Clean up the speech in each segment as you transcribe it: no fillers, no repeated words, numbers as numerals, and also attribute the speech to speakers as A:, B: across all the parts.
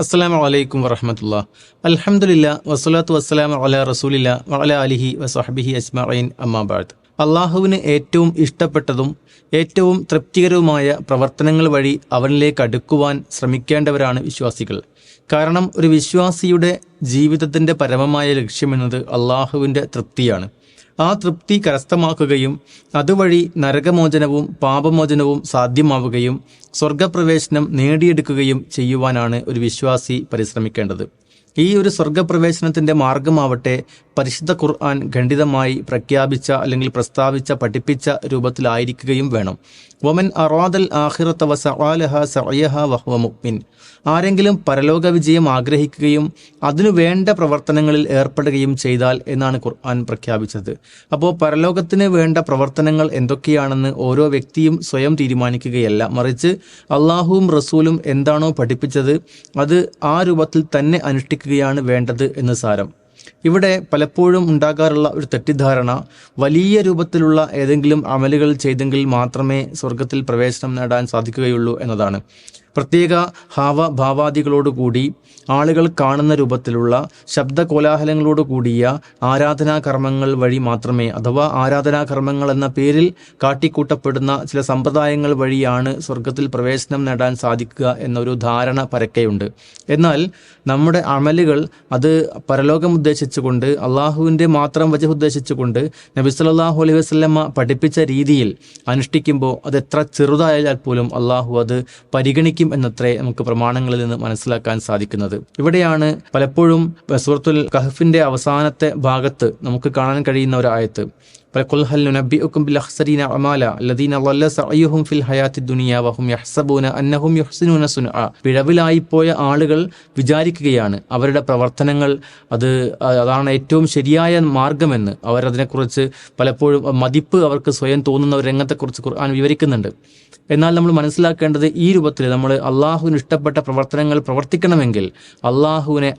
A: അസ്സലാമു അലൈക്കും വറഹ്മത്തുള്ളാഹി. അൽഹംദുലില്ലാഹ് വസ്സലാത്തു വസ്സലാമു അലാ റസൂലില്ലാഹി വഅലാ ആലിഹി വസഹ്ബിഹി അജ്മഈൻ. അമ്മാ ബഅദ്. അള്ളാഹുവിന് ഏറ്റവും ഇഷ്ടപ്പെട്ടതും ഏറ്റവും തൃപ്തികരവുമായ പ്രവർത്തനങ്ങൾ വഴി അവനിലേക്ക് അടുക്കുവാൻ ശ്രമിക്കേണ്ടവരാണ് വിശ്വാസികൾ. കാരണം ഒരു വിശ്വാസിയുടെ ജീവിതത്തിൻ്റെ പരമമായ ലക്ഷ്യമെന്നത് അള്ളാഹുവിൻ്റെ തൃപ്തിയാണ്. ആ തൃപ്തി കരസ്ഥമാക്കുകയും അതുവഴി നരകമോചനവും പാപമോചനവും സാധ്യമാവുകയും സ്വർഗപ്രവേശനം നേടിയെടുക്കുകയും ചെയ്യുവാനാണ് ഒരു വിശ്വാസി പരിശ്രമിക്കേണ്ടത്. ഈ ഒരു സ്വർഗപ്രവേശനത്തിൻ്റെ മാർഗമാവട്ടെ പരിശുദ്ധ ഖുർആൻ ഖണ്ഡിതമായി പ്രഖ്യാപിച്ച അല്ലെങ്കിൽ പ്രസ്താവിച്ച പഠിപ്പിച്ച രൂപത്തിലായിരിക്കുകയും വേണം. വമൻ അറാദൽ ആഖിറത വസഅ ലഹാ സഅയഹാ വഹുവ മുഅ്മിൻ. ആരെങ്കിലും പരലോക വിജയം ആഗ്രഹിക്കുകയും അതിനു വേണ്ട പ്രവർത്തനങ്ങളിൽ ഏർപ്പെടുകയും ചെയ്താൽ എന്നാണ് ഖുർആൻ പ്രഖ്യാപിച്ചത്. അപ്പോൾ പരലോകത്തിന് വേണ്ട പ്രവർത്തനങ്ങൾ എന്തൊക്കെയാണെന്ന് ഓരോ വ്യക്തിയും സ്വയം തീരുമാനിക്കുകയല്ല, മറിച്ച് അള്ളാഹുവും റസൂലും എന്താണോ പഠിപ്പിച്ചത് അത് ആ രൂപത്തിൽ തന്നെ അനുഷ്ഠിക്കുകയാണ് വേണ്ടത് എന്ന് സാരം. ഇവിടെ പലപ്പോഴും ഉണ്ടാകാറുള്ള ഒരു തെറ്റിദ്ധാരണ വലിയ രൂപത്തിലുള്ള ഏതെങ്കിലും അമലുകൾ ചെയ്തെങ്കിൽ മാത്രമേ സ്വർഗത്തിൽ പ്രവേശനം നേടാൻ സാധിക്കുകയുള്ളൂ എന്നതാണ്. പ്രത്യേക ഭാവാദികളോടുകൂടി ആളുകൾ കാണുന്ന രൂപത്തിലുള്ള ശബ്ദ കോലാഹലങ്ങളോട് കൂടിയ ആരാധനാകർമ്മങ്ങൾ വഴി മാത്രമേ, അഥവാ ആരാധനാകർമ്മങ്ങൾ എന്ന പേരിൽ കാട്ടിക്കൂട്ടപ്പെടുന്ന ചില സമ്പ്രദായങ്ങൾ വഴിയാണ് സ്വർഗത്തിൽ പ്രവേശനം നേടാൻ സാധിക്കുക എന്നൊരു ധാരണ പരക്കെയുണ്ട്. എന്നാൽ നമ്മുടെ അമലുകൾ അത് പരലോകം ഉദ്ദേശിച്ചുകൊണ്ട്, അള്ളാഹുവിൻ്റെ മാത്രം വജഹ് ഉദ്ദേശിച്ചുകൊണ്ട് നബി സല്ലല്ലാഹു അലൈഹി വസല്ലമ പഠിപ്പിച്ച രീതിയിൽ അനുഷ്ഠിക്കുമ്പോൾ അത് എത്ര ചെറുതായാൽ പോലും അള്ളാഹു അത് പരിഗണിക്കും എന്നത്രേ നമുക്ക് പ്രമാണങ്ങളിൽ നിന്ന് മനസ്സിലാക്കാൻ സാധിക്കുന്നത്. ഇവിടെയാണ് പലപ്പോഴും സൂറത്തുൽ കഹ്ഫിന്റെ അവസാനത്തെ ഭാഗത്ത് നമുക്ക് കാണാൻ കഴിയുന്ന ഒരു ആയത്ത്, ഖുൽ ഹൽ നുനബ്ബിഉകും ബിൽ അഖ്സരീന അമാല അല്ലദീന ളല്ല സഅയുഹും ഫിൽ ഹയാത്തിദ് ദുനിയ വഹും യഹ്സബൂന അന്നഹും യുഹ്സിനൂന സുൻഅ. പിഴവിലായിപ്പോയ ആളുകൾ വിചാരിക്കുകയാണ് അവരുടെ പ്രവർത്തനങ്ങൾ അതാണ് ഏറ്റവും ശരിയായ മാർഗമെന്ന്. അവരതിനെക്കുറിച്ച് പലപ്പോഴും മതിപ്പ് അവർക്ക് സ്വയം തോന്നുന്ന ഒരു രംഗത്തെക്കുറിച്ച് ഖുർആൻ വിവരിക്കുന്നുണ്ട്. എന്നാൽ നമ്മൾ മനസ്സിലാക്കേണ്ടത് ഈ രൂപത്തിൽ നമ്മൾ അള്ളാഹുവിന് ഇഷ്ടപ്പെട്ട പ്രവർത്തനങ്ങൾ പ്രവർത്തിക്കണമെങ്കിൽ അള്ളാഹുവിനെ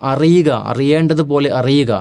A: അറിയേണ്ടതുപോലെ അറിയുക.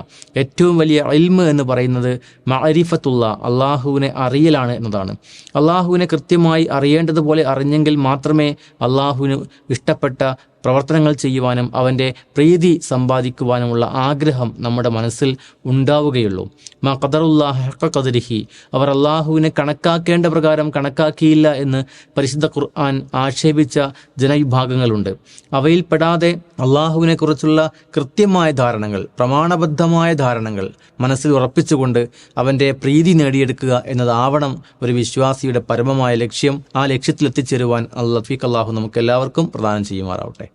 A: ഏറ്റവും വലിയ ഇൽമ് എന്ന് പറയുന്നത് മഅരിഫത്തുള്ള അള്ളാഹുവിനെ അറിയലാണ് എന്നതാണ്. അള്ളാഹുവിനെ കൃത്യമായി അറിയേണ്ടതുപോലെ അറിഞ്ഞെങ്കിൽ മാത്രമേ അള്ളാഹുവിന് ഇഷ്ടപ്പെട്ട പ്രവർത്തനങ്ങൾ ചെയ്യുവാനും അവൻ്റെ പ്രീതി സമ്പാദിക്കുവാനുമുള്ള ആഗ്രഹം നമ്മുടെ മനസ്സിൽ ഉണ്ടാവുകയുള്ളൂ. മാ ഖദറുല്ലാഹ ഹഖ ഖദരിഹി. അവർ അള്ളാഹുവിനെ കണക്കാക്കേണ്ട പ്രകാരം കണക്കാക്കിയില്ല എന്ന് പരിശുദ്ധ ഖുർആൻ ആക്ഷേപിച്ച ജനവിഭാഗങ്ങളുണ്ട്. അവയിൽപ്പെടാതെ അള്ളാഹുവിനെ കുറിച്ചുള്ള കൃത്യമായ ധാരണകൾ, പ്രമാണബദ്ധമായ ധാരണകൾ മനസ്സിൽ ഉറപ്പിച്ചുകൊണ്ട് അവൻ്റെ പ്രീതി നേടിയെടുക്കുക എന്നതാവണം ഒരു വിശ്വാസിയുടെ പരമമായ ലക്ഷ്യം. ആ ലക്ഷ്യത്തിൽ എത്തിച്ചേരുവാൻ അല്ലാഹു നമുക്ക് എല്ലാവർക്കും പ്രദാനം ചെയ്യുമാറാവട്ടെ.